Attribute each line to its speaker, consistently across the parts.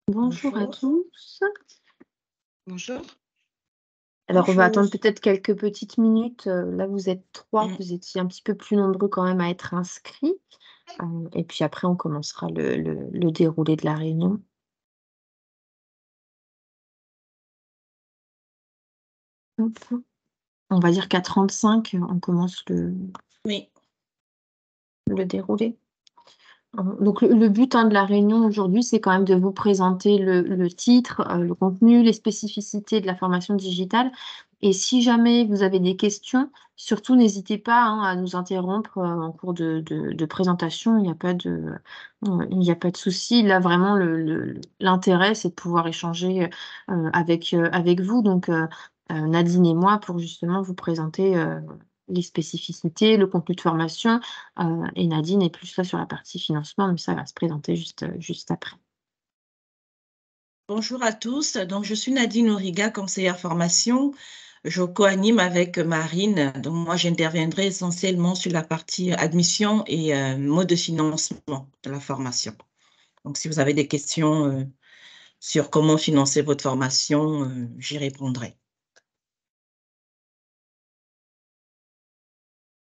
Speaker 1: Bonjour à
Speaker 2: Bonjour.
Speaker 1: tous.
Speaker 2: Bonjour.
Speaker 1: Alors, on va attendre
Speaker 2: Bonjour.
Speaker 1: peut-être quelques petites minutes. Là, vous êtes 3,
Speaker 2: Mm.
Speaker 1: vous étiez un petit peu plus nombreux quand même à être inscrits. Et puis après, on commencera le déroulé de la réunion. Hop. On va dire qu'à 35, on commence
Speaker 2: Oui,
Speaker 1: le déroulé. Donc, le but de la réunion aujourd'hui, c'est quand même de vous présenter le titre, le contenu, les spécificités de la formation digitale. Et si jamais vous avez des questions, surtout n'hésitez pas à nous interrompre en cours de présentation. Il n'y a pas il n'y a pas de souci. Là, vraiment, l'intérêt, c'est de pouvoir échanger avec vous, donc Nadine et moi, pour justement vous présenter les spécificités, le contenu de formation. Et Nadine est plus là sur la partie financement, mais ça va se présenter juste après.
Speaker 2: bonjour à tous. Donc, je suis Nadine Origa, conseillère formation. Je co-anime avec Marine. Donc, moi, j'interviendrai essentiellement sur la partie admission et mode de financement de la formation. Donc, si vous avez des questions sur comment financer votre formation, j'y répondrai.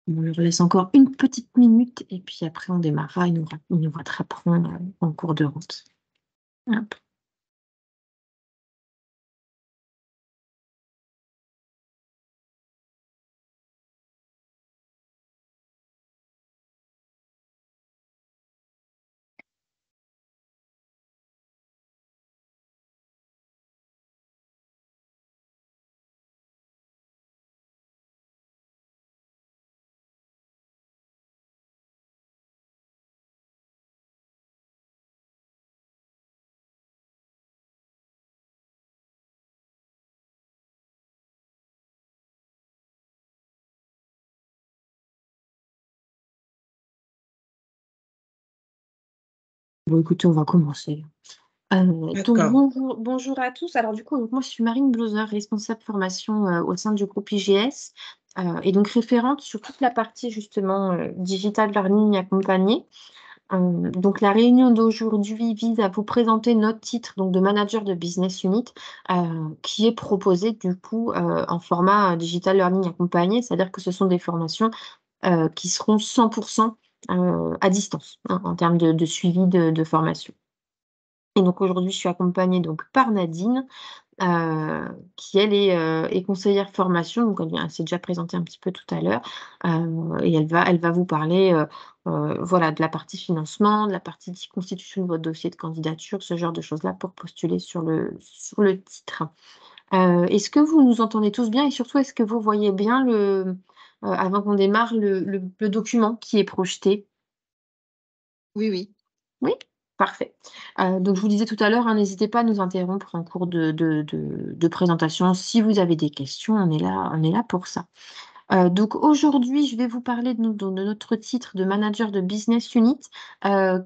Speaker 1: On leur laisse encore une petite minute et puis après on démarrera et nous rattraperons en cours de route. Hop. Bon, écoutez, on va commencer. Donc
Speaker 2: D'accord.
Speaker 1: bonjour à tous. Alors du coup, donc, moi je suis Marine Blauser, responsable formation au sein du groupe IGS et donc référente sur toute la partie justement digital learning accompagné. Donc la réunion d'aujourd'hui vise à vous présenter notre titre donc de manager de business unit qui est proposé du coup en format digital learning accompagné, c'est-à-dire que ce sont des formations qui seront 100% à distance en termes de suivi de formation. Et donc aujourd'hui, je suis accompagnée donc par Nadine, qui elle est conseillère formation, donc elle s'est déjà présentée un petit peu tout à l'heure, et elle va vous parler, voilà, de la partie financement, de la partie constitution de votre dossier de candidature, ce genre de choses-là pour postuler sur le titre. Est-ce que vous nous entendez tous bien et surtout est-ce que vous voyez bien avant qu'on démarre le document qui est projeté?
Speaker 2: Oui, oui.
Speaker 1: Oui? Parfait. Donc je vous disais tout à l'heure, n'hésitez pas à nous interrompre en cours de présentation. Si vous avez des questions, on est là pour ça. Donc aujourd'hui, je vais vous parler de notre titre de manager de business unit,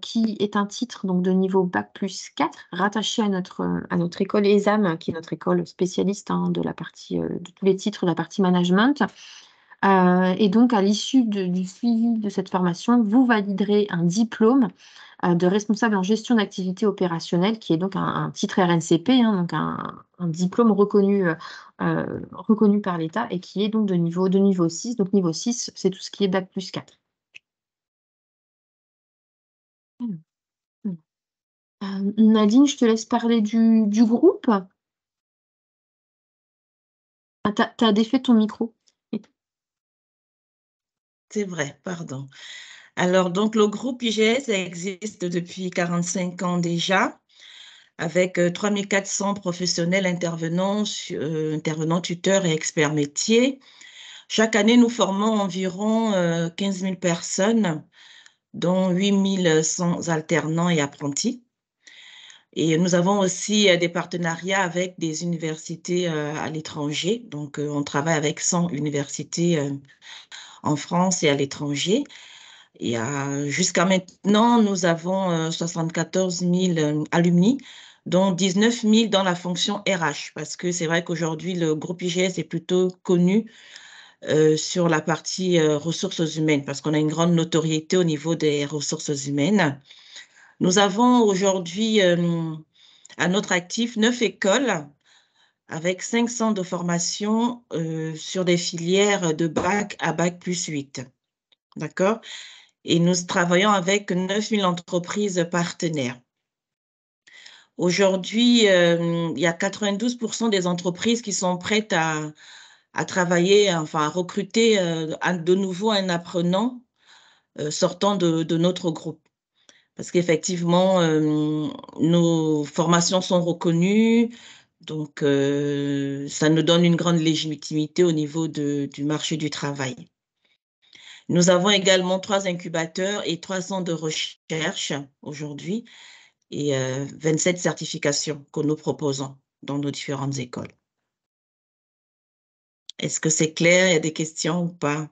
Speaker 1: qui est un titre donc de niveau bac+4, rattaché à notre école ESAM, qui est notre école spécialiste de la partie, de tous les titres de la partie management. Et donc, à l'issue du suivi de cette formation, vous validerez un diplôme de responsable en gestion d'activité opérationnelle, qui est donc un titre RNCP, donc un diplôme reconnu par l'État et qui est donc de niveau 6. Donc, niveau 6, c'est tout ce qui est bac+4. Alors, Nadine, je te laisse parler du groupe. Ah, t'as défait ton micro.
Speaker 2: C'est vrai, pardon. Alors, donc, le groupe IGS existe depuis 45 ans déjà, avec 3400 professionnels intervenants, tuteurs et experts métiers. Chaque année, nous formons environ 15 000 personnes, dont 8 100 alternants et apprentis. Et nous avons aussi des partenariats avec des universités à l'étranger. Donc, on travaille avec 100 universités en France et à l'étranger. Et jusqu'à maintenant, nous avons 74 000 alumni, dont 19 000 dans la fonction RH, parce que c'est vrai qu'aujourd'hui, le groupe IGS est plutôt connu sur la partie ressources humaines, parce qu'on a une grande notoriété au niveau des ressources humaines. Nous avons aujourd'hui à notre actif 9 écoles avec 5 centres de formation sur des filières de bac à bac plus 8. D'accord? Et nous travaillons avec 9000 entreprises partenaires. Aujourd'hui, il y a 92% des entreprises qui sont prêtes à travailler, enfin à recruter de nouveau un apprenant sortant de notre groupe. Parce qu'effectivement, nos formations sont reconnues, donc ça nous donne une grande légitimité au niveau du marché du travail. Nous avons également 3 incubateurs et 3 centres de recherche aujourd'hui et 27 certifications que nous proposons dans nos différentes écoles. Est-ce que c'est clair? Il y a des questions ou pas?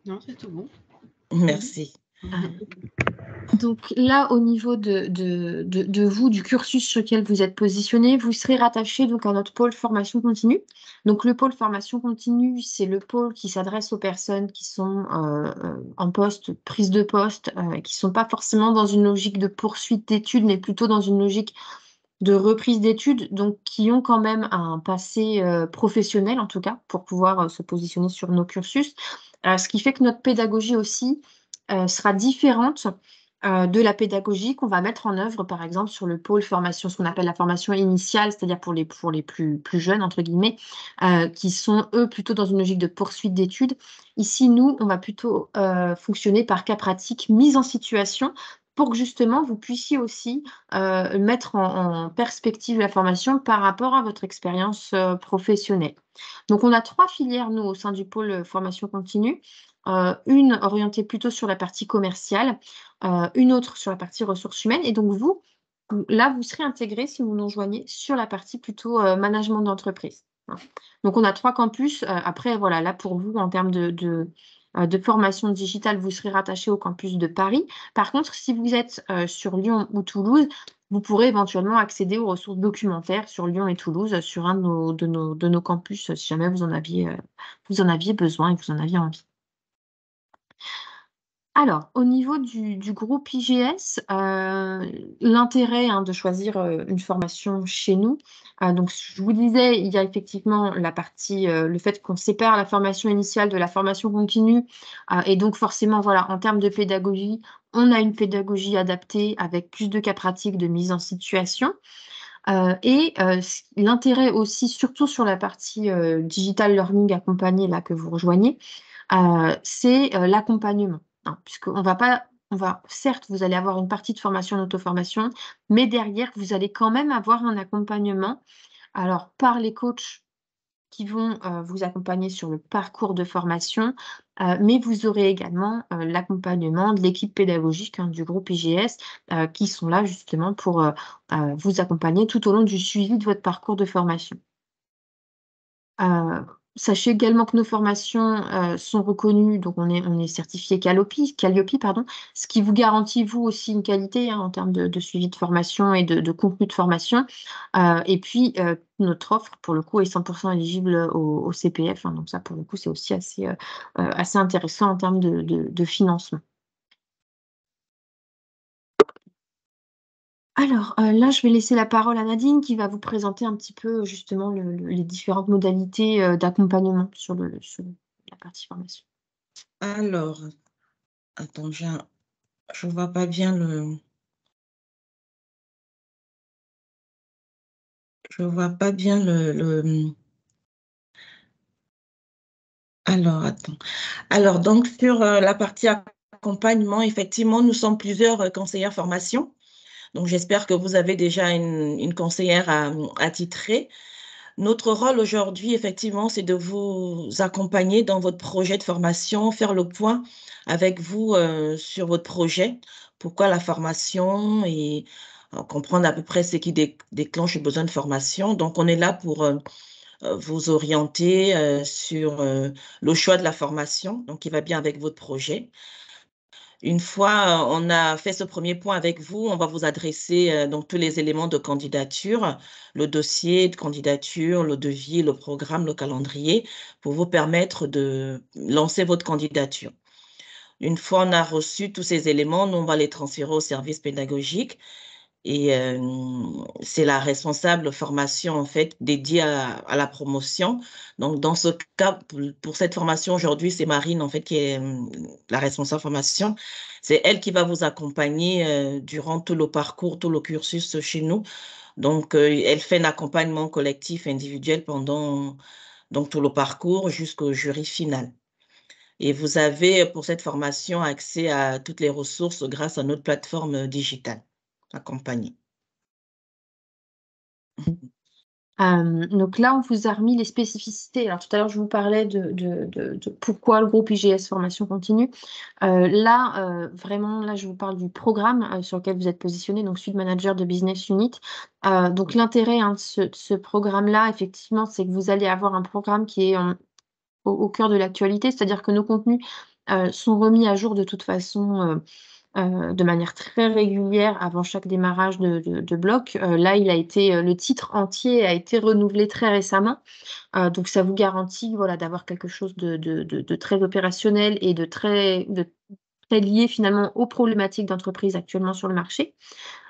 Speaker 3: Non, c'est tout bon.
Speaker 2: Merci.
Speaker 1: Donc là, au niveau de vous, du cursus sur lequel vous êtes positionné, vous serez rattaché donc à notre pôle formation continue. Donc le pôle formation continue, c'est le pôle qui s'adresse aux personnes qui sont en poste, prise de poste, qui ne sont pas forcément dans une logique de poursuite d'études, mais plutôt dans une logique de reprise d'études, donc qui ont quand même un passé professionnel en tout cas, pour pouvoir se positionner sur nos cursus. Ce qui fait que notre pédagogie aussi sera différente de la pédagogie qu'on va mettre en œuvre, par exemple, sur le pôle formation, ce qu'on appelle la formation initiale, c'est-à-dire pour les plus jeunes, entre guillemets, qui sont, eux, plutôt dans une logique de poursuite d'études. Ici, nous, on va plutôt fonctionner par cas pratique, mise en situation, pour que justement, vous puissiez aussi mettre en perspective la formation par rapport à votre expérience professionnelle. Donc, on a 3 filières, nous, au sein du pôle formation continue. Une orientée plutôt sur la partie commerciale, une autre sur la partie ressources humaines. Et donc, vous, là, vous serez intégré, si vous nous rejoignez, sur la partie plutôt management d'entreprise. Donc, on a 3 campus. Après, voilà, là, pour vous, en termes de formation digitale, vous serez rattaché au campus de Paris. Par contre, si vous êtes sur Lyon ou Toulouse, vous pourrez éventuellement accéder aux ressources documentaires sur Lyon et Toulouse, sur un de nos campus, si jamais vous en aviez besoin et que vous en aviez envie. Alors, au niveau du groupe IGS, l'intérêt de choisir une formation chez nous, donc je vous disais, il y a effectivement la partie, le fait qu'on sépare la formation initiale de la formation continue, et donc forcément, voilà, en termes de pédagogie, on a une pédagogie adaptée avec plus de cas pratiques de mise en situation. Et l'intérêt aussi, surtout sur la partie digital learning accompagné là que vous rejoignez, c'est l'accompagnement. Puisqu'on va pas, certes, vous allez avoir une partie de formation en auto-formation, mais derrière, vous allez quand même avoir un accompagnement, alors par les coachs qui vont vous accompagner sur le parcours de formation, mais vous aurez également l'accompagnement de l'équipe pédagogique du groupe IGS qui sont là justement pour vous accompagner tout au long du suivi de votre parcours de formation. Sachez également que nos formations sont reconnues, donc on est certifié Calliope, pardon, ce qui vous garantit, vous aussi, une qualité en termes de suivi de formation et de contenu de formation. Et puis, notre offre, pour le coup, est 100% éligible au CPF. Donc ça, pour le coup, c'est aussi assez intéressant en termes de financement. Alors, là, je vais laisser la parole à Nadine qui va vous présenter un petit peu justement les différentes modalités d'accompagnement sur la partie formation.
Speaker 2: Alors, attends, je ne vois pas bien le... Je vois pas bien Alors, attends. Alors, donc, sur la partie accompagnement, effectivement, nous sommes plusieurs conseillères formation. Donc, j'espère que vous avez déjà une conseillère attitrée. Notre rôle aujourd'hui, effectivement, c'est de vous accompagner dans votre projet de formation, faire le point avec vous sur votre projet, pourquoi la formation et comprendre à peu près ce qui déclenche le besoin de formation. Donc, on est là pour vous orienter sur le choix de la formation, donc qui va bien avec votre projet. Une fois on a fait ce premier point avec vous, on va vous adresser donc tous les éléments de candidature, le dossier de candidature, le devis, le programme, le calendrier, pour vous permettre de lancer votre candidature. Une fois on a reçu tous ces éléments, nous, on va les transférer au service pédagogique. Et c'est la responsable formation, en fait, dédiée à la promotion. Donc, dans ce cas, pour cette formation aujourd'hui, c'est Marine, en fait, qui est la responsable formation. C'est elle qui va vous accompagner durant tout le parcours, tout le cursus chez nous. Donc, elle fait un accompagnement collectif, individuel pendant donc, tout le parcours jusqu'au jury final. Et vous avez, pour cette formation, accès à toutes les ressources grâce à notre plateforme digitale accompagnée.
Speaker 1: Donc là, on vous a remis les spécificités. Alors tout à l'heure, je vous parlais de pourquoi le groupe IGS Formation Continue. Vraiment, là, je vous parle du programme sur lequel vous êtes positionné, donc Suite Manager de Business Unit. Donc l'intérêt de ce programme-là, effectivement, c'est que vous allez avoir un programme qui est au cœur de l'actualité, c'est-à-dire que nos contenus sont remis à jour de toute façon de manière très régulière avant chaque démarrage de bloc. Là, le titre entier a été renouvelé très récemment. Donc, ça vous garantit voilà, d'avoir quelque chose de très opérationnel et de très lié finalement aux problématiques d'entreprise actuellement sur le marché.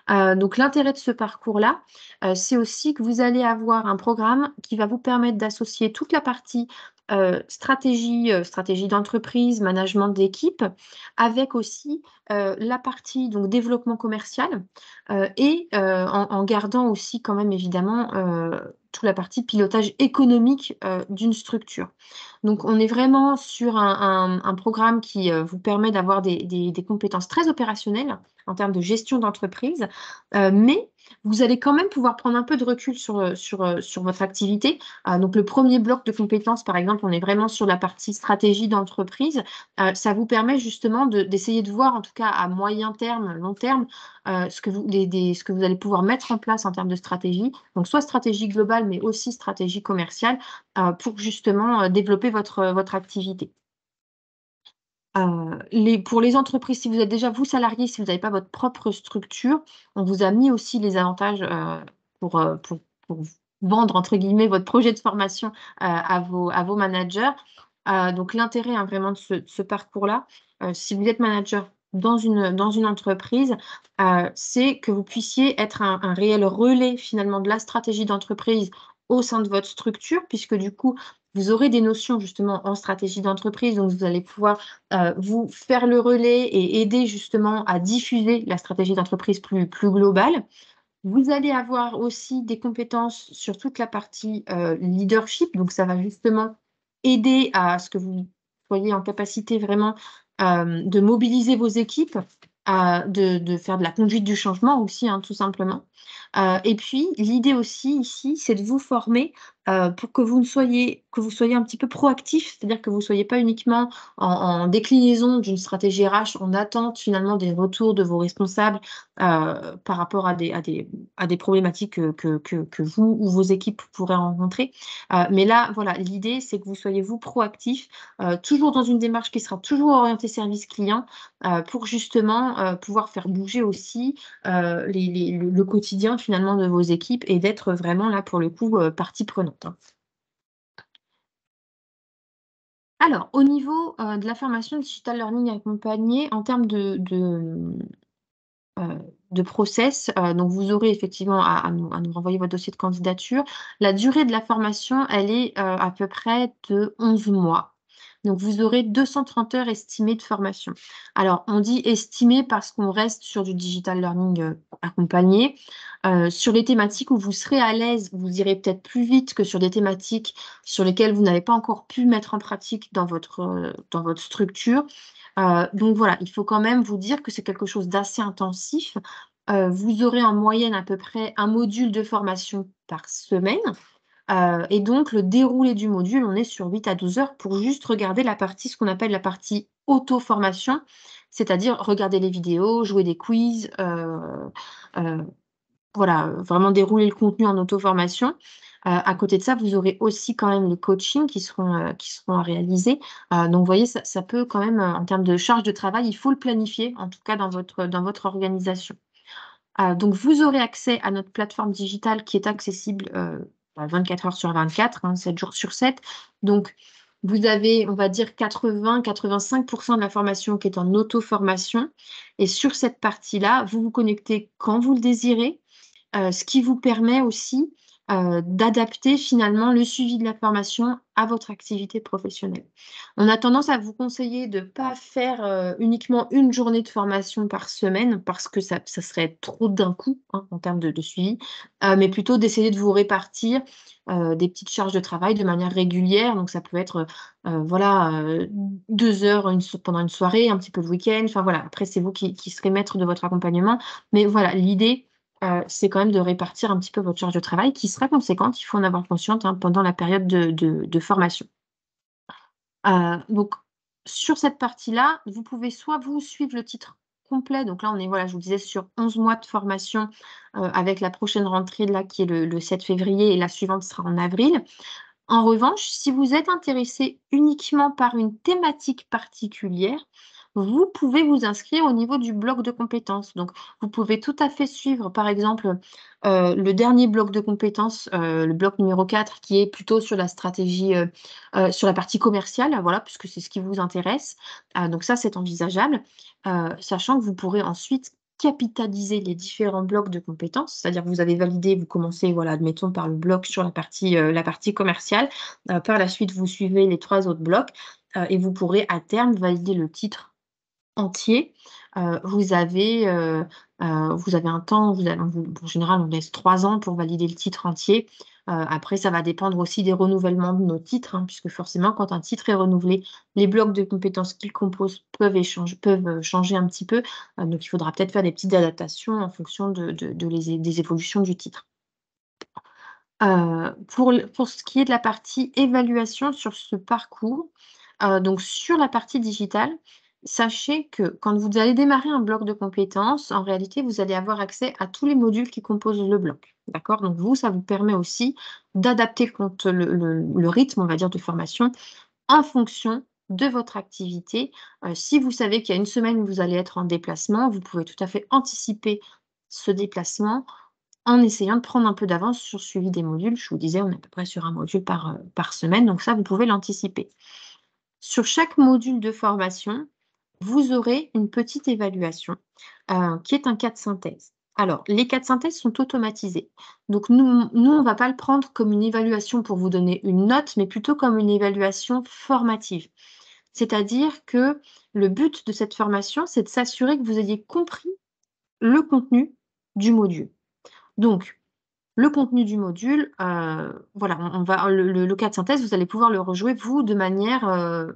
Speaker 1: Donc, l'intérêt de ce parcours-là, c'est aussi que vous allez avoir un programme qui va vous permettre d'associer toute la partie stratégie d'entreprise, management d'équipe, avec aussi la partie donc, développement commercial en gardant aussi quand même évidemment toute la partie pilotage économique d'une structure. Donc, on est vraiment sur un programme qui vous permet d'avoir des compétences très opérationnelles en termes de gestion d'entreprise, mais vous allez quand même pouvoir prendre un peu de recul sur votre activité. Donc, le premier bloc de compétences, par exemple, on est vraiment sur la partie stratégie d'entreprise. Ça vous permet justement d'essayer de voir, en tout cas à moyen terme, long terme, ce que vous allez pouvoir mettre en place en termes de stratégie. Donc, soit stratégie globale, mais aussi stratégie commerciale pour justement développer votre activité. Pour les entreprises, si vous êtes déjà vous salarié, si vous n'avez pas votre propre structure, on vous a mis aussi les avantages pour vendre entre guillemets votre projet de formation à vos managers. Donc l'intérêt vraiment de ce parcours-là, si vous êtes manager dans une entreprise, c'est que vous puissiez être un réel relais finalement de la stratégie d'entreprise au sein de votre structure, puisque du coup, vous aurez des notions justement en stratégie d'entreprise, donc vous allez pouvoir vous faire le relais et aider justement à diffuser la stratégie d'entreprise plus globale. Vous allez avoir aussi des compétences sur toute la partie leadership, donc ça va justement aider à ce que vous soyez en capacité vraiment de mobiliser vos équipes, de faire de la conduite du changement aussi, hein, tout simplement. Et puis, l'idée aussi ici, c'est de vous former pour que vous soyez un petit peu proactif, c'est-à-dire que vous ne soyez pas uniquement en déclinaison d'une stratégie RH, en attente finalement des retours de vos responsables par rapport à des problématiques que vous ou vos équipes pourraient rencontrer. Mais là, voilà, l'idée, c'est que vous soyez vous proactif, toujours dans une démarche qui sera toujours orientée service client pour justement pouvoir faire bouger aussi le quotidien finalement de vos équipes et d'être vraiment là pour le coup partie prenante. Hein. Alors, au niveau de la formation digital learning accompagnée, en termes de process, donc vous aurez effectivement à nous renvoyer votre dossier de candidature. La durée de la formation, elle est à peu près de 11 mois. Donc, vous aurez 230 heures estimées de formation. Alors, on dit estimé parce qu'on reste sur du digital learning accompagné. Sur les thématiques où vous serez à l'aise, vous irez peut-être plus vite que sur des thématiques sur lesquelles vous n'avez pas encore pu mettre en pratique dans votre structure. Donc voilà, il faut quand même vous dire que c'est quelque chose d'assez intensif. Vous aurez en moyenne à peu près un module de formation par semaine. Et donc, le déroulé du module, on est sur 8 à 12 heures pour juste regarder ce qu'on appelle la partie auto-formation, c'est-à-dire regarder les vidéos, jouer des quiz, voilà, vraiment dérouler le contenu en auto-formation. À côté de ça, vous aurez aussi quand même les coachings qui seront à réaliser. Donc, vous voyez, ça peut quand même, en termes de charge de travail, il faut le planifier, en tout cas dans votre organisation. Donc, vous aurez accès à notre plateforme digitale qui est accessible 24 heures sur 24, 7 jours sur 7. Donc, Vous avez, on va dire, 80-85% de la formation qui est en auto-formation. Et sur cette partie-là, vous vous connectez quand vous le désirez, ce qui vous permet aussi d'adapter finalement le suivi de la formation à votre activité professionnelle. On a tendance à vous conseiller de ne pas faire uniquement une journée de formation par semaine parce que ça serait trop d'un coup en termes de suivi, mais plutôt d'essayer de vous répartir des petites charges de travail de manière régulière. Donc ça peut être voilà, 2 heures pendant une soirée, un petit peu le week-end. Enfin voilà, après c'est vous qui serez maître de votre accompagnement. Mais voilà, l'idée, c'est quand même de répartir un petit peu votre charge de travail qui sera conséquente, il faut en avoir conscience pendant la période de formation. Donc, sur cette partie-là, vous pouvez soit vous suivre le titre complet, donc là on est, voilà, je vous disais, sur 11 mois de formation avec la prochaine rentrée là, qui est le 7 février et la suivante sera en avril. En revanche, si vous êtes intéressé uniquement par une thématique particulière, vous pouvez vous inscrire au niveau du bloc de compétences. Donc, vous pouvez tout à fait suivre, par exemple, le dernier bloc de compétences, le bloc numéro 4, qui est plutôt sur la stratégie, sur la partie commerciale, voilà, puisque c'est ce qui vous intéresse. Donc ça, c'est envisageable, sachant que vous pourrez ensuite capitaliser les différents blocs de compétences, c'est-à-dire que vous avez validé, vous commencez, voilà, admettons, par le bloc sur la partie commerciale. Par la suite, vous suivez les 3 autres blocs et vous pourrez à terme valider le titre entier. Vous avez un temps, en général, on laisse 3 ans pour valider le titre entier. Après, ça va dépendre aussi des renouvellements de nos titres, puisque forcément, quand un titre est renouvelé, les blocs de compétences qu'il compose peuvent changer un petit peu. Donc, il faudra peut-être faire des petites adaptations en fonction des évolutions du titre. Pour ce qui est de la partie évaluation sur ce parcours, donc sur la partie digitale, sachez que quand vous allez démarrer un bloc de compétences, en réalité, vous allez avoir accès à tous les modules qui composent le bloc. D'accord? Donc vous, ça vous permet aussi d'adapter le rythme, on va dire, de formation en fonction de votre activité. Si vous savez qu'il y a une semaine où vous allez être en déplacement, vous pouvez tout à fait anticiper ce déplacement en essayant de prendre un peu d'avance sur le suivi des modules. Je vous disais, on est à peu près sur un module par semaine, donc ça, vous pouvez l'anticiper. Sur chaque module de formation, vous aurez une petite évaluation qui est un cas de synthèse. Alors, les cas de synthèse sont automatisés. Donc, nous on ne va pas le prendre comme une évaluation pour vous donner une note, mais plutôt comme une évaluation formative. C'est-à-dire que le but de cette formation, c'est de s'assurer que vous ayez compris le contenu du module. Donc, le contenu du module, voilà, on va le cas de synthèse, vous allez pouvoir le rejouer, vous, de manière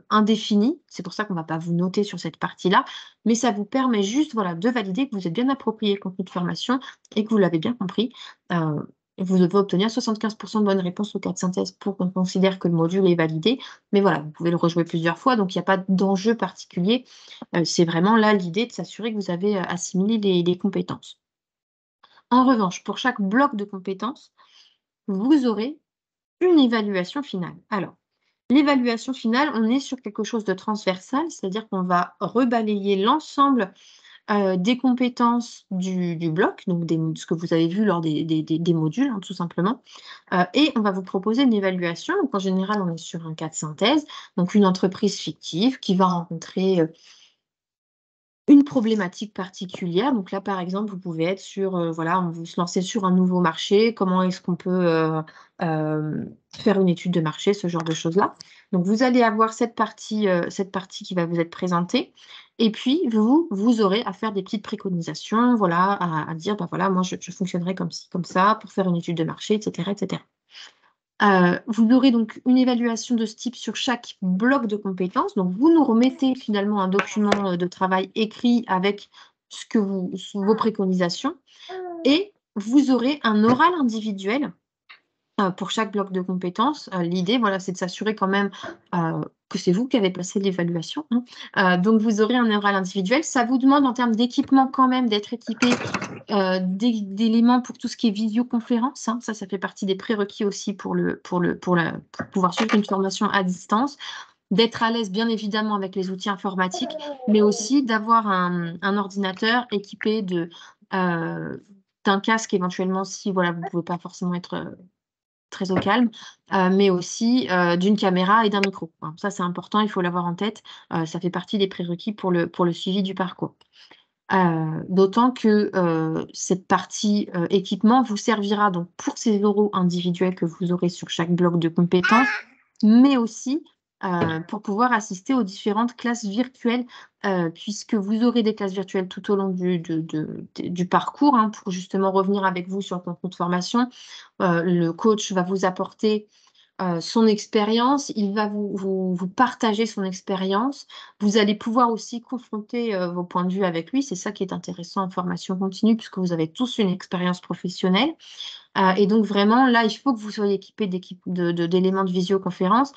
Speaker 1: indéfinie. C'est pour ça qu'on ne va pas vous noter sur cette partie-là, mais ça vous permet juste, voilà, de valider que vous êtes bien approprié le contenu de formation et que vous l'avez bien compris. Vous devez obtenir 75% de bonnes réponses au cas de synthèse pour qu'on considère que le module est validé. Mais voilà, vous pouvez le rejouer plusieurs fois, donc il n'y a pas d'enjeu particulier. C'est vraiment là l'idée de s'assurer que vous avez assimilé les compétences. En revanche, pour chaque bloc de compétences, vous aurez une évaluation finale. Alors, l'évaluation finale, on est sur quelque chose de transversal, c'est-à-dire qu'on va rebalayer l'ensemble des compétences du bloc, donc ce que vous avez vu lors des modules, tout simplement. Et on va vous proposer une évaluation. Donc, en général, on est sur un cas de synthèse, donc une entreprise fictive qui va rencontrer une problématique particulière. Donc là, par exemple, vous pouvez être sur, voilà, on veut se lancer sur un nouveau marché. Comment est-ce qu'on peut faire une étude de marché, ce genre de choses-là. Donc, vous allez avoir cette partie qui va vous être présentée. Et puis, vous aurez à faire des petites préconisations, voilà, à dire, ben voilà, moi, je fonctionnerai comme ci, comme ça, pour faire une étude de marché, etc., etc. Vous aurez donc une évaluation de ce type sur chaque bloc de compétences. Donc, vous nous remettez finalement un document de travail écrit avec vos préconisations et vous aurez un oral individuel pour chaque bloc de compétences. L'idée, voilà, c'est de s'assurer quand même que c'est vous qui avez passé l'évaluation. Donc, vous aurez un oral individuel. Ça vous demande en termes d'équipement quand même d'être équipé d'éléments pour tout ce qui est visioconférence. Ça fait partie des prérequis aussi pour pouvoir suivre une formation à distance. D'être à l'aise, bien évidemment, avec les outils informatiques, mais aussi d'avoir un ordinateur équipé d'un casque éventuellement si voilà, vous ne pouvez pas forcément être très au calme, mais aussi d'une caméra et d'un micro. Alors, ça, c'est important, il faut l'avoir en tête. Ça fait partie des prérequis pour le suivi du parcours. D'autant que cette partie équipement vous servira donc pour ces euros individuels que vous aurez sur chaque bloc de compétences, mais aussi pour pouvoir assister aux différentes classes virtuelles, puisque vous aurez des classes virtuelles tout au long du parcours, hein, pour justement revenir avec vous sur le contenu de formation. Le coach va vous apporter son expérience, il va vous partager son expérience. Vous allez pouvoir aussi confronter vos points de vue avec lui. C'est ça qui est intéressant en formation continue, puisque vous avez tous une expérience professionnelle. Et donc vraiment, là, il faut que vous soyez équipés d'éléments de visioconférence.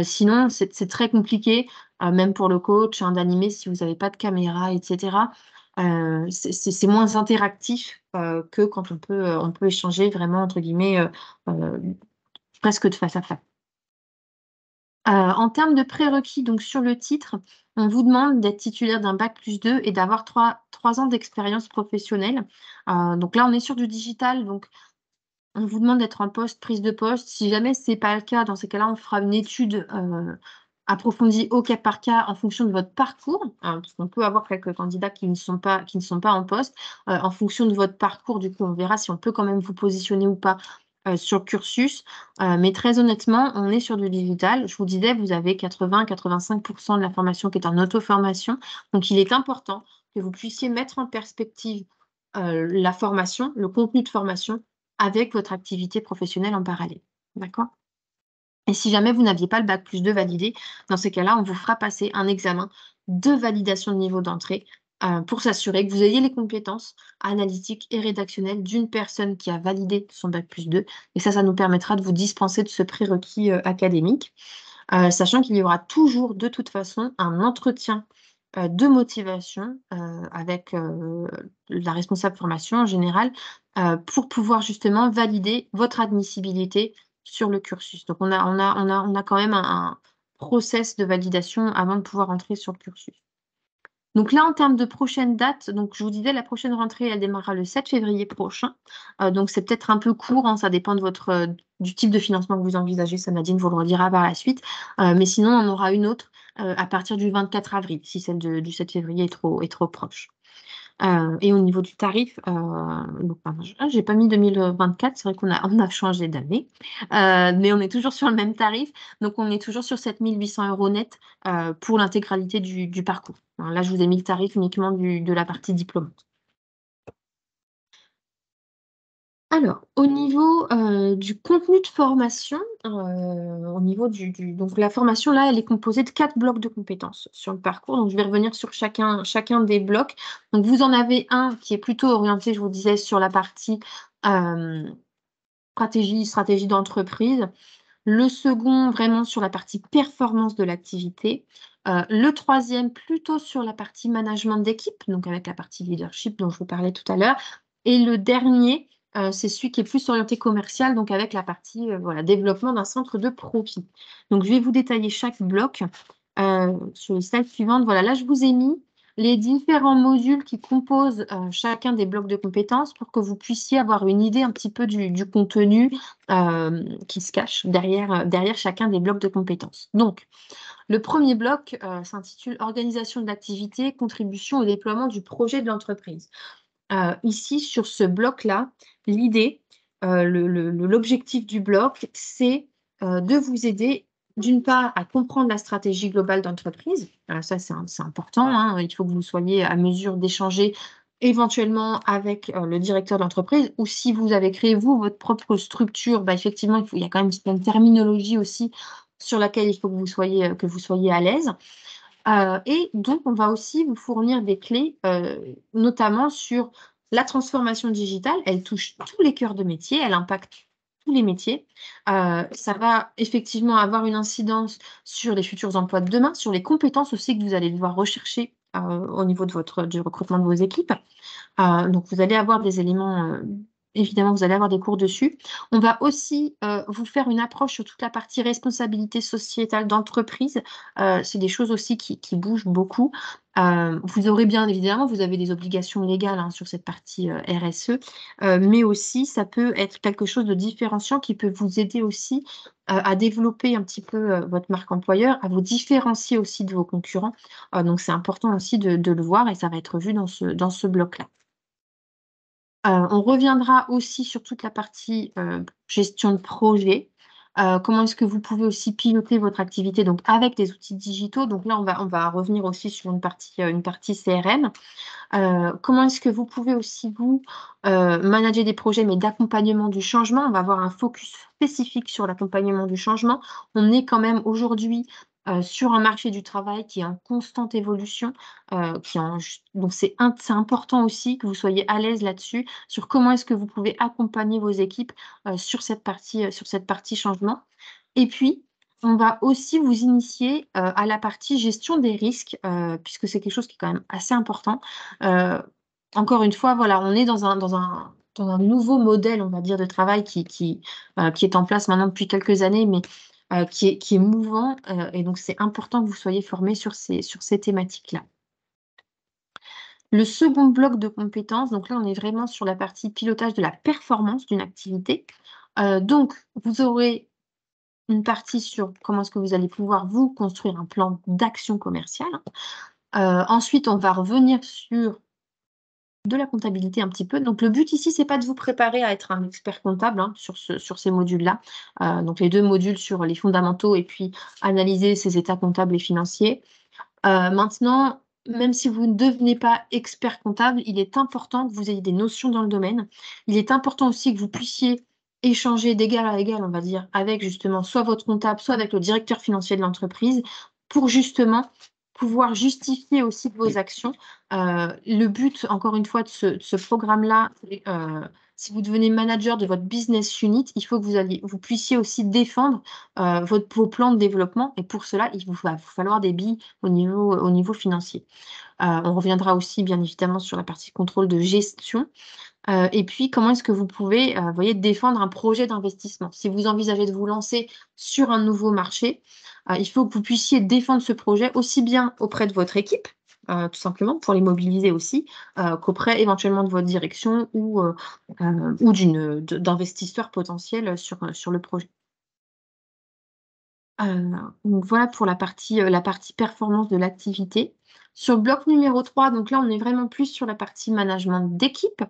Speaker 1: Sinon, c'est très compliqué, même pour le coach, hein, d'animer si vous n'avez pas de caméra, etc. C'est moins interactif que quand on peut échanger vraiment, entre guillemets, presque de face à face. En termes de prérequis, donc sur le titre, on vous demande d'être titulaire d'un bac+2 et d'avoir 3 ans d'expérience professionnelle. Donc là, on est sur du digital, donc on vous demande d'être en poste, prise de poste. Si jamais ce n'est pas le cas, dans ces cas-là, on fera une étude approfondie au cas par cas en fonction de votre parcours, parce qu'on peut avoir quelques candidats qui ne sont pas en poste. En fonction de votre parcours, du coup, on verra si on peut quand même vous positionner ou pas sur le cursus. Mais très honnêtement, on est sur du digital. Je vous disais, vous avez 80-85% de la formation qui est en auto-formation. Donc, il est important que vous puissiez mettre en perspective la formation, le contenu de formation, avec votre activité professionnelle en parallèle. D'accord ? Et si jamais vous n'aviez pas le bac+2 validé, dans ces cas-là, on vous fera passer un examen de validation de niveau d'entrée pour s'assurer que vous ayez les compétences analytiques et rédactionnelles d'une personne qui a validé son bac+2. Et ça nous permettra de vous dispenser de ce prérequis académique, sachant qu'il y aura toujours, de toute façon, un entretien de motivation avec la responsable formation en général pour pouvoir justement valider votre admissibilité sur le cursus. Donc, on a quand même un process de validation avant de pouvoir entrer sur le cursus. Donc là, en termes de prochaine date, donc je vous disais, la prochaine rentrée, elle démarrera le 7 février prochain. Donc, c'est peut-être un peu court, hein, ça dépend de du type de financement que vous envisagez. Ça, Nadine vous le redira par la suite. Mais sinon, on aura une autre à partir du 24 avril, si celle du 7 février est trop proche. Et au niveau du tarif, j'ai pas mis 2024, c'est vrai qu'on a changé d'année, mais on est toujours sur le même tarif, donc on est toujours sur 7 800 € net pour l'intégralité du parcours. Alors là, je vous ai mis le tarif uniquement de la partie diplômante. Alors, au niveau du contenu de formation, au niveau donc la formation, là, elle est composée de 4 blocs de compétences sur le parcours. Donc, je vais revenir sur chacun des blocs. Donc, vous en avez un qui est plutôt orienté, je vous disais, sur la partie stratégie d'entreprise. Le second, vraiment sur la partie performance de l'activité. Le troisième, plutôt sur la partie management d'équipe, donc avec la partie leadership dont je vous parlais tout à l'heure. Et le dernier, c'est celui qui est plus orienté commercial, donc avec la partie développement d'un centre de profit. Donc, je vais vous détailler chaque bloc sur les slides suivantes. Voilà, là, je vous ai mis les différents modules qui composent chacun des blocs de compétences pour que vous puissiez avoir une idée un petit peu du contenu qui se cache derrière chacun des blocs de compétences. Donc, le premier bloc s'intitule « Organisation de l'activité, contribution au déploiement du projet de l'entreprise ». Ici, sur ce bloc-là, l'idée, l'objectif du bloc, c'est de vous aider d'une part à comprendre la stratégie globale d'entreprise. Ça, c'est important, hein. Il faut que vous soyez à mesure d'échanger éventuellement avec le directeur d'entreprise, ou si vous avez créé, vous, votre propre structure, effectivement, il y a quand même une terminologie aussi sur laquelle il faut que vous soyez à l'aise. Et donc, on va aussi vous fournir des clés, notamment sur la transformation digitale. Elle touche tous les cœurs de métier, elle impacte tous les métiers. Ça va effectivement avoir une incidence sur les futurs emplois de demain, sur les compétences aussi que vous allez devoir rechercher au niveau du recrutement de vos équipes. Donc, vous allez avoir des éléments évidemment, vous allez avoir des cours dessus. On va aussi vous faire une approche sur toute la partie responsabilité sociétale d'entreprise. C'est des choses aussi qui bougent beaucoup. Vous aurez bien évidemment, vous avez des obligations légales hein, sur cette partie RSE, mais aussi ça peut être quelque chose de différenciant qui peut vous aider aussi à développer un petit peu votre marque employeur, à vous différencier aussi de vos concurrents. Donc c'est important aussi de le voir et ça va être vu dans ce bloc-là. On reviendra aussi sur toute la partie gestion de projet. Comment est-ce que vous pouvez aussi piloter votre activité donc avec des outils digitaux. Donc là, on va revenir aussi sur une partie CRM. Comment est-ce que vous pouvez aussi, vous, manager des projets, mais d'accompagnement du changement? On va avoir un focus spécifique sur l'accompagnement du changement. On est quand même aujourd'hui sur un marché du travail qui est en constante évolution. Donc, c'est important aussi que vous soyez à l'aise là-dessus, sur comment est-ce que vous pouvez accompagner vos équipes sur cette partie changement. Et puis, on va aussi vous initier à la partie gestion des risques, puisque c'est quelque chose qui est quand même assez important. Encore une fois, voilà, on est dans un nouveau modèle, on va dire, de travail qui est en place maintenant depuis quelques années, mais qui est mouvant. Et donc, c'est important que vous soyez formés sur ces thématiques-là. Le second bloc de compétences, donc là, on est vraiment sur la partie pilotage de la performance d'une activité. Donc, vous aurez une partie sur comment est-ce que vous allez pouvoir vous construire un plan d'action commerciale. Ensuite, on va revenir sur de la comptabilité un petit peu. Donc, le but ici, c'est pas de vous préparer à être un expert comptable hein, sur ces modules-là. Donc, les 2 modules sur les fondamentaux et puis analyser ces états comptables et financiers. Maintenant, même si vous ne devenez pas expert comptable, il est important que vous ayez des notions dans le domaine. Il est important aussi que vous puissiez échanger d'égal à égal, on va dire, avec justement soit votre comptable, soit avec le directeur financier de l'entreprise, pour justement pouvoir justifier aussi vos actions. Le but, encore une fois, de ce programme-là, si vous devenez manager de votre business unit, il faut que vous puissiez aussi défendre vos plans de développement. Et pour cela, il va vous falloir des billes au niveau financier. On reviendra aussi, bien évidemment, sur la partie contrôle de gestion. Et puis, comment est-ce que vous pouvez défendre un projet d'investissement? Si vous envisagez de vous lancer sur un nouveau marché, il faut que vous puissiez défendre ce projet aussi bien auprès de votre équipe, tout simplement, pour les mobiliser aussi, qu'auprès éventuellement de votre direction ou d'investisseurs potentiels sur le projet. Donc voilà pour la partie performance de l'activité. Sur le bloc numéro 3, donc là, on est vraiment plus sur la partie management d'équipe.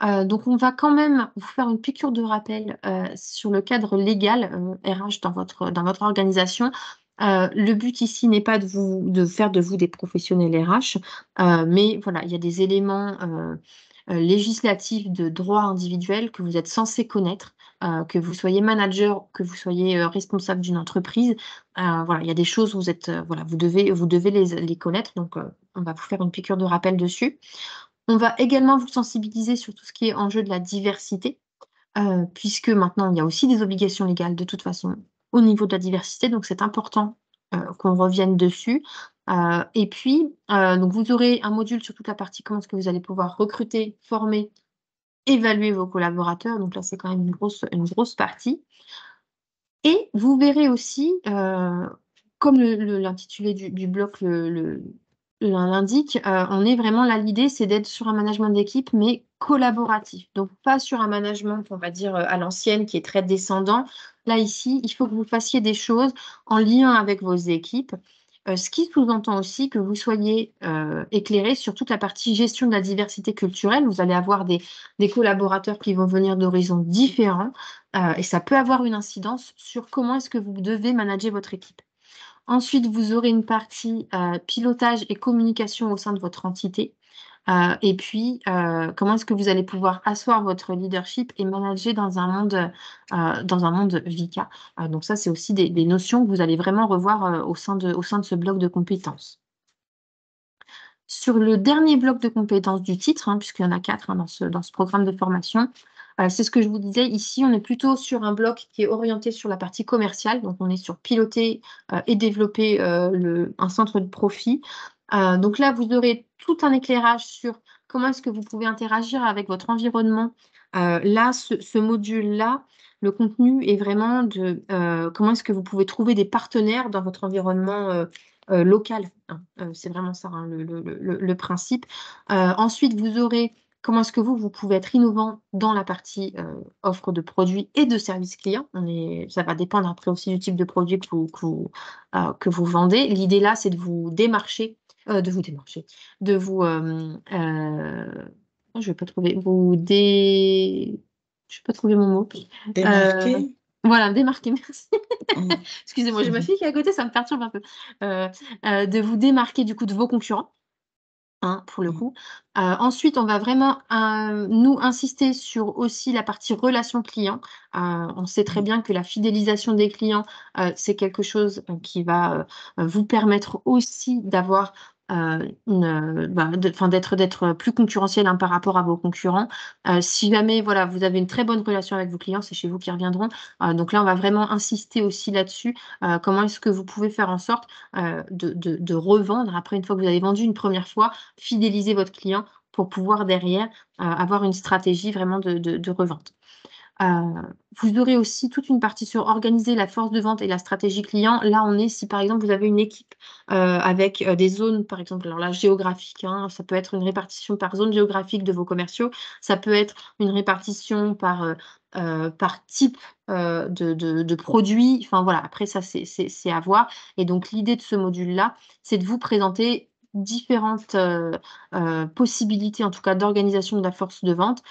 Speaker 1: Donc on va quand même vous faire une piqûre de rappel, sur le cadre légal, RH dans votre organisation. Le but ici n'est pas de faire de vous des professionnels RH, mais voilà, il y a des éléments, législatifs de droit individuel que vous êtes censés connaître. Que vous soyez manager, que vous soyez responsable d'une entreprise, voilà, il y a des choses où vous devez les connaître. Donc, on va vous faire une piqûre de rappel dessus. On va également vous sensibiliser sur tout ce qui est enjeu de la diversité, puisque maintenant, il y a aussi des obligations légales de toute façon au niveau de la diversité. Donc, c'est important qu'on revienne dessus. Et puis, donc vous aurez un module sur toute la partie comment est-ce que vous allez pouvoir recruter, former, évaluer vos collaborateurs. Donc là, c'est quand même une grosse partie. Et vous verrez aussi, comme l'intitulé du bloc l'indique, on est vraiment là, l'idée, c'est d'être sur un management d'équipe, mais collaboratif. Donc, pas sur un management, on va dire, à l'ancienne, qui est très descendant. Là, ici, il faut que vous fassiez des choses en lien avec vos équipes. Ce qui sous-entend aussi que vous soyez éclairé sur toute la partie gestion de la diversité culturelle. Vous allez avoir des collaborateurs qui vont venir d'horizons différents et ça peut avoir une incidence sur comment est-ce que vous devez manager votre équipe. Ensuite, vous aurez une partie pilotage et communication au sein de votre entité. Et puis, comment est-ce que vous allez pouvoir asseoir votre leadership et manager dans un monde VICA. Donc ça, c'est aussi des notions que vous allez vraiment revoir au sein de ce bloc de compétences. Sur le dernier bloc de compétences du titre, puisqu'il y en a 4 dans ce programme de formation, c'est ce que je vous disais. Ici, on est plutôt sur un bloc qui est orienté sur la partie commerciale. Donc, on est sur piloter et développer un centre de profit. Donc là, vous aurez tout un éclairage sur comment est-ce que vous pouvez interagir avec votre environnement. Là, ce module-là, le contenu est vraiment de comment est-ce que vous pouvez trouver des partenaires dans votre environnement local, hein. C'est vraiment ça, hein, le principe. Ensuite, vous aurez comment est-ce que vous pouvez être innovant dans la partie offre de produits et de services clients. Ça va dépendre après aussi du type de produit que vous vendez. L'idée là, c'est de vous démarcher, de vous je vais pas trouver, je vais pas trouver mon mot.
Speaker 2: Démarquer.
Speaker 1: Voilà, démarquer, merci.
Speaker 2: Mm.
Speaker 1: Excusez-moi, j'ai ma fille qui est à côté, ça me perturbe un peu. De vous démarquer du coup de vos concurrents, hein, pour le coup. Ensuite, on va vraiment nous insister sur aussi la partie relation client. On sait très bien que la fidélisation des clients, c'est quelque chose qui va vous permettre aussi d'avoir d'être plus concurrentiel, hein, par rapport à vos concurrents. Si jamais voilà, vous avez une très bonne relation avec vos clients, c'est chez vous qu'ils reviendront. Donc là, on va vraiment insister aussi là-dessus. Comment est-ce que vous pouvez faire en sorte de revendre après, une fois que vous avez vendu une première fois, fidéliser votre client pour pouvoir derrière avoir une stratégie vraiment de revente. Vous aurez aussi toute une partie sur organiser la force de vente et la stratégie client. Là, on est, si par exemple, vous avez une équipe avec des zones, par exemple, alors là, géographique, hein, ça peut être une répartition par zone géographique de vos commerciaux, ça peut être une répartition par type de produits. Enfin, voilà, après, ça, c'est à voir. Et donc, l'idée de ce module-là, c'est de vous présenter différentes possibilités, en tout cas, d'organisation de la force de vente.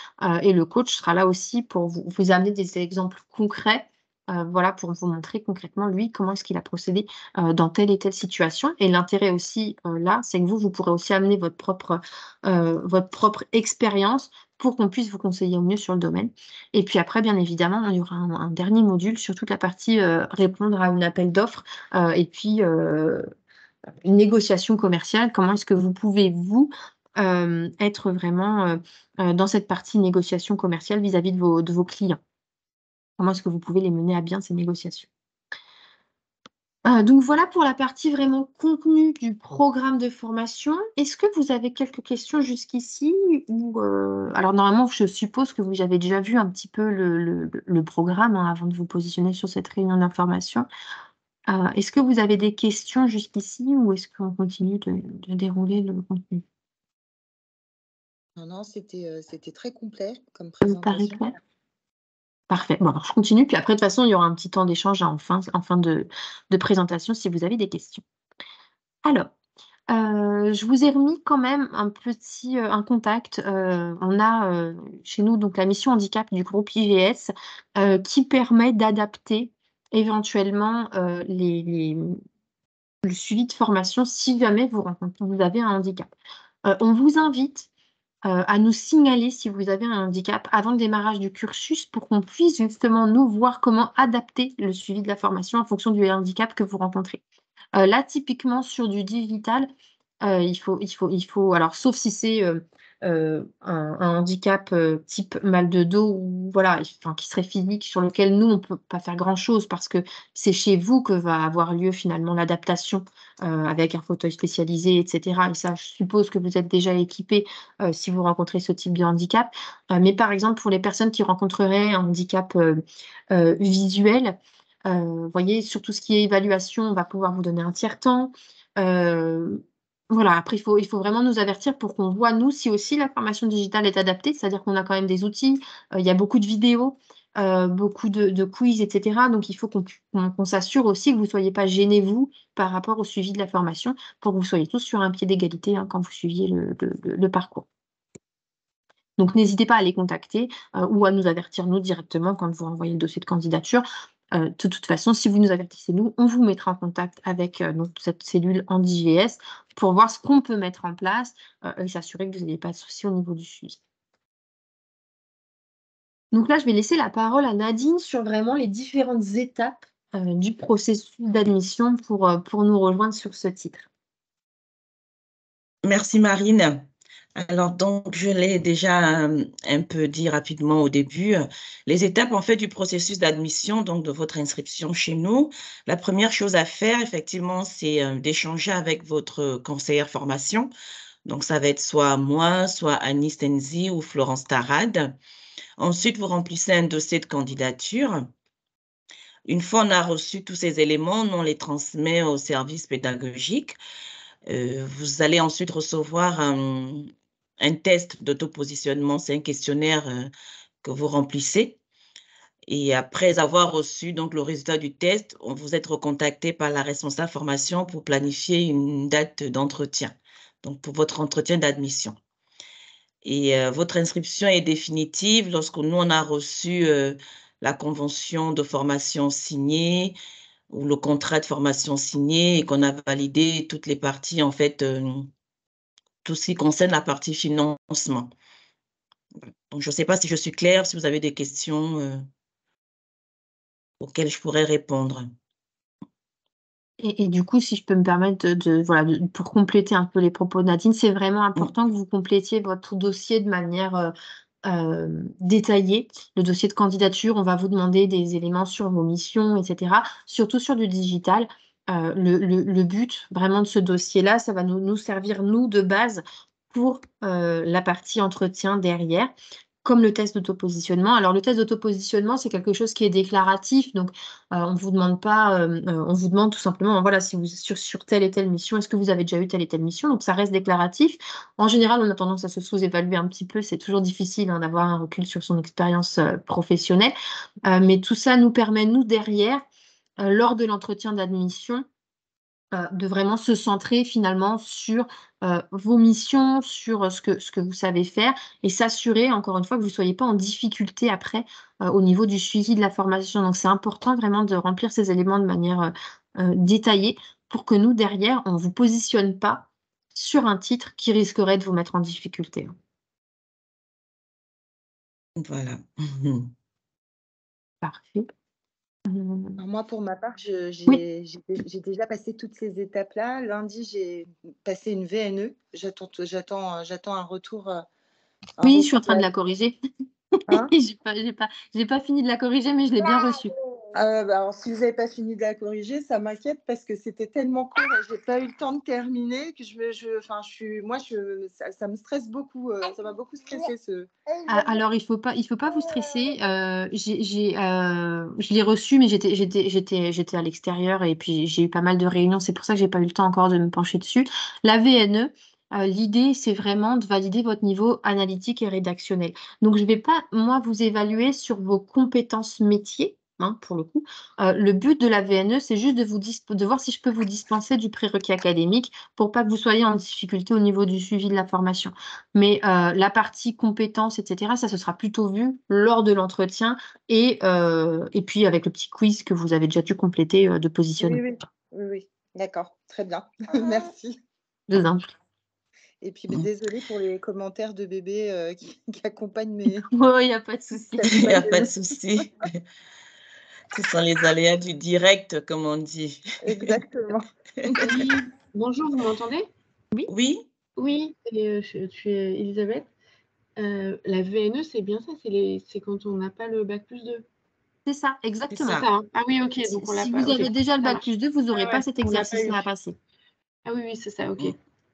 Speaker 1: Et le coach sera là aussi pour vous amener des exemples concrets, voilà, pour vous montrer concrètement, lui, comment est-ce qu'il a procédé dans telle et telle situation. Et l'intérêt aussi, là, c'est que vous pourrez aussi amener votre propre expérience pour qu'on puisse vous conseiller au mieux sur le domaine. Et puis après, bien évidemment, il y aura un dernier module sur toute la partie répondre à un appel d'offres et puis une négociation commerciale. Comment est-ce que vous pouvez, être vraiment dans cette partie négociation commerciale vis-à-vis de vos clients? Comment est-ce que vous pouvez les mener à bien, ces négociations? Donc voilà pour la partie vraiment contenu du programme de formation. Est-ce que vous avez quelques questions jusqu'ici ou alors normalement, je suppose que vous avez déjà vu un petit peu le programme, hein, avant de vous positionner sur cette réunion d'information. Est-ce que vous avez des questions jusqu'ici ou est-ce qu'on continue de dérouler le contenu?
Speaker 4: Non, c'était très complet comme
Speaker 1: Ça vous paraît
Speaker 4: présentation.
Speaker 1: clair? Parfait. Bon, alors je continue, puis après, de toute façon, il y aura un petit temps d'échange, hein, en fin de présentation si vous avez des questions. Alors, je vous ai remis quand même un contact. On a chez nous donc la mission handicap du groupe IGS qui permet d'adapter éventuellement le suivi de formation si jamais vous avez un handicap. On vous invite à nous signaler si vous avez un handicap avant le démarrage du cursus pour qu'on puisse justement nous voir comment adapter le suivi de la formation en fonction du handicap que vous rencontrez. Là, typiquement sur du digital, il faut alors sauf si c'est, un handicap, type mal de dos ou voilà, enfin qui serait physique, sur lequel nous on peut pas faire grand chose parce que c'est chez vous que va avoir lieu finalement l'adaptation, avec un fauteuil spécialisé et cetera et ça, je suppose que vous êtes déjà équipés, si vous rencontrez ce type de handicap. Mais par exemple, pour les personnes qui rencontreraient un handicap, visuel, vous voyez, sur tout ce qui est évaluation, on va pouvoir vous donner un tiers-temps. Voilà, après il faut vraiment nous avertir pour qu'on voit, nous, si aussi la formation digitale est adaptée. C'est-à-dire qu'on a quand même des outils, il y a beaucoup de vidéos, beaucoup de quiz et cetera. Donc il faut qu'on s'assure aussi que vous ne soyez pas gênés, vous, par rapport au suivi de la formation, pour que vous soyez tous sur un pied d'égalité, hein, quand vous suiviez le parcours. Donc n'hésitez pas à les contacter, ou à nous avertir, nous, directement quand vous envoyez le dossier de candidature. De toute façon, si vous nous avertissez, nous, on vous mettra en contact avec donc cette cellule en IGS pour voir ce qu'on peut mettre en place, et s'assurer que vous n'ayez pas de soucis au niveau du suivi. Donc là, je vais laisser la parole à Nadine sur vraiment les différentes étapes du processus d'admission pour nous rejoindre sur ce titre.
Speaker 2: Merci Marine. Alors donc, je l'ai déjà un peu dit rapidement au début, les étapes en fait du processus d'admission, donc de votre inscription chez nous. La première chose à faire, effectivement, c'est d'échanger avec votre conseillère formation. Donc, ça va être soit moi, soit Annie Stenzi ou Florence Tarade. Ensuite, vous remplissez un dossier de candidature. Une fois on a reçu tous ces éléments, on les transmet au service pédagogique. Vous allez ensuite recevoir un test d'autopositionnement. C'est un questionnaire que vous remplissez. Et après avoir reçu donc, le résultat du test, vous êtes recontacté par la responsable formation pour planifier une date d'entretien, donc pour votre entretien d'admission. Et votre inscription est définitive lorsque nous, on a reçu la convention de formation signée ou le contrat de formation signé et qu'on a validé toutes les parties, en fait, tout ce qui concerne la partie financement. Donc, je ne sais pas si je suis claire, si vous avez des questions auxquelles je pourrais répondre.
Speaker 1: Et du coup, si je peux me permettre pour compléter un peu les propos de Nadine, c'est vraiment important que vous complétiez votre dossier de manière détaillée. Le dossier de candidature, on va vous demander des éléments sur vos missions, etc. Surtout sur du digital. Le but vraiment de ce dossier-là, ça va nous servir, nous, de base pour la partie entretien derrière, comme le test d'autopositionnement. Alors, le test d'autopositionnement, c'est quelque chose qui est déclaratif. Donc, on ne vous demande pas, on vous demande tout simplement, voilà, si vous sur telle et telle mission, est-ce que vous avez déjà eu telle et telle mission? Donc, ça reste déclaratif. En général, on a tendance à se sous-évaluer un petit peu. C'est toujours difficile d'avoir un recul sur son expérience professionnelle. Mais tout ça nous permet, nous, derrière, lors de l'entretien d'admission, de vraiment se centrer finalement sur vos missions, sur ce que vous savez faire et s'assurer, encore une fois, que vous ne soyez pas en difficulté après au niveau du suivi de la formation. Donc, c'est important vraiment de remplir ces éléments de manière détaillée pour que nous, derrière, on ne vous positionne pas sur un titre qui risquerait de vous mettre en difficulté.
Speaker 2: Voilà.
Speaker 1: Parfait.
Speaker 4: Alors moi, pour ma part,
Speaker 1: Oui.
Speaker 4: j'ai déjà passé toutes ces étapes-là. Lundi, j'ai passé une VNE. J'attends un retour.
Speaker 1: Oui, je suis en train de la corriger.
Speaker 4: Hein?
Speaker 1: J'ai pas fini de la corriger, mais je l'ai bien reçue.
Speaker 4: Alors, si vous n'avez pas fini de la corriger, ça m'inquiète parce que c'était tellement court et j'ai pas eu le temps de terminer que ça me stresse beaucoup. Ça m'a beaucoup stressé
Speaker 1: Alors, il faut pas vous stresser. Je l'ai reçu, mais j'étais à l'extérieur et puis j'ai eu pas mal de réunions. C'est pour ça que j'ai pas eu le temps encore de me pencher dessus. La VNE, l'idée, c'est vraiment de valider votre niveau analytique et rédactionnel. Donc, je vais pas, moi, vous évaluer sur vos compétences métiers. Hein, pour le coup. Le but de la VNE, c'est juste de voir si je peux vous dispenser du prérequis académique pour pas que vous soyez en difficulté au niveau du suivi de la formation. Mais la partie compétences, etc., ça, ce sera plutôt vu lors de l'entretien et puis avec le petit quiz que vous avez déjà dû compléter de positionnement.
Speaker 4: Oui. D'accord, très bien. Merci.
Speaker 1: De simple.
Speaker 4: Et puis, désolée pour les commentaires de bébé qui accompagnent mes...
Speaker 1: Oh, il n'y a pas de souci.
Speaker 2: Il n'y a pas de souci. Ce sont les aléas du direct, comme on dit.
Speaker 4: Exactement.
Speaker 3: Oui. Bonjour, vous m'entendez?
Speaker 2: Oui.
Speaker 3: Oui, je suis Elisabeth. La VNE, c'est bien ça, c'est quand on n'a pas le bac+2.
Speaker 1: C'est ça,
Speaker 2: C'est
Speaker 1: exactement.
Speaker 2: ça.
Speaker 3: Ça, hein. Ah oui, ok, donc on l'a
Speaker 1: Si
Speaker 3: pas.
Speaker 1: vous avez
Speaker 3: Ok,
Speaker 1: déjà le
Speaker 3: ça
Speaker 1: bac
Speaker 3: marche.
Speaker 1: plus 2, vous n'aurez
Speaker 3: Ah
Speaker 1: pas
Speaker 3: ouais,
Speaker 1: cet
Speaker 3: on l'a pas
Speaker 1: exercice-là
Speaker 3: eu.
Speaker 1: à passer.
Speaker 3: Ah oui, c'est ça, ok.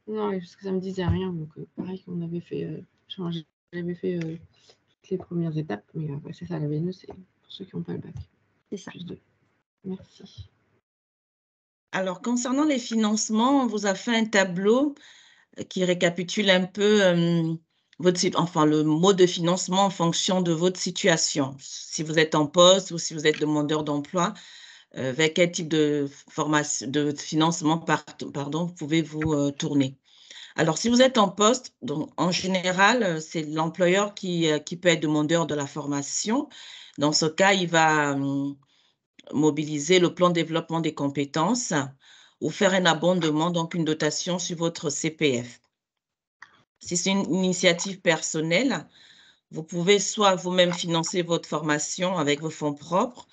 Speaker 3: Non, parce que ça me disait rien, donc pareil qu'on avait fait. J'avais fait toutes les premières étapes, mais ouais, c'est ça, la VNE, c'est pour ceux qui n'ont pas le bac.
Speaker 1: C'est ça.
Speaker 3: +2. Merci.
Speaker 2: Alors, concernant les financements, on vous a fait un tableau qui récapitule un peu le mode de financement en fonction de votre situation. Si vous êtes en poste ou si vous êtes demandeur d'emploi, vers quel type de financement pouvez-vous tourner. Alors, si vous êtes en poste, donc, en général, c'est l'employeur qui peut être demandeur de la formation. Dans ce cas, il va mobiliser le plan de développement des compétences ou faire un abondement, donc une dotation sur votre CPF. Si c'est une initiative personnelle, vous pouvez soit vous-même financer votre formation avec vos fonds propres